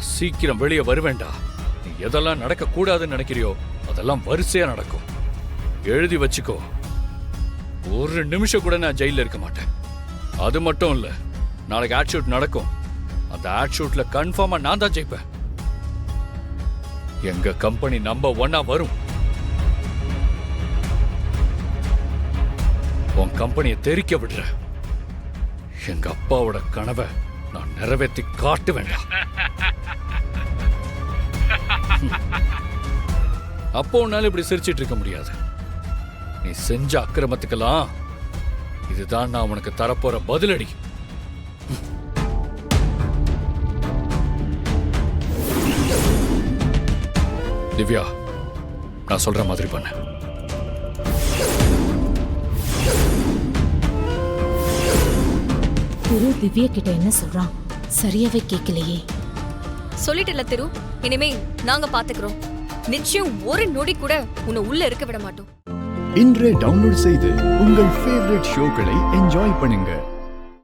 நான் சீக்கிரம் வெளியே வருவேண்டா. நீ எதெல்லாம் நடக்க கூடாதுன்னு நினைக்கிறியோ அதெல்லாம் வரிசையா நடக்கும். எழுதி வச்சுக்கோ. ஒரு நிமிஷம் கூட நான் ஜெயில இருக்க மாட்டேன். அது மட்டும் இல்ல, நாளைக்கு ஆட் ஷூட் நடக்கும். அந்த ஆட் ஷூட்ல கன்ஃபார்மா நான் தான் ஜெயிப்பேன். எங்க கம்பெனி நம்பர் 1 வரும். உன் கம்பெனியை தெரிக்க விடுற. எங்க அப்பாவோட கனவை நான் நிறைவேற்றி காட்டு வேண்டாம். அப்போ உன்னால இப்படி சிரிச்சிட்டு இருக்க முடியாது. நீ செஞ்ச அக்கிரமத்துக்கெல்லாம் இதுதான் நான் உனக்கு தரப்போற பதிலடி. திவ்யா, நான் சொல்ற மாதிரி பண்ண. திரு திவ்யா கிட்ட என்ன சொல்றான்? சரியாவே கேட்கலையே. சொல்லிட்டல திரு, இனிமே நாங்க பாத்துக்கிறோம். நிச்சயம் ஒரு நொடி கூட உன்னை உள்ள இருக்க விட மாட்டோம். இன்றே டவுன்லோட் செய்து உங்கள் ஃபேவரட் ஷோக்களை என்ஜாய் பண்ணுங்க.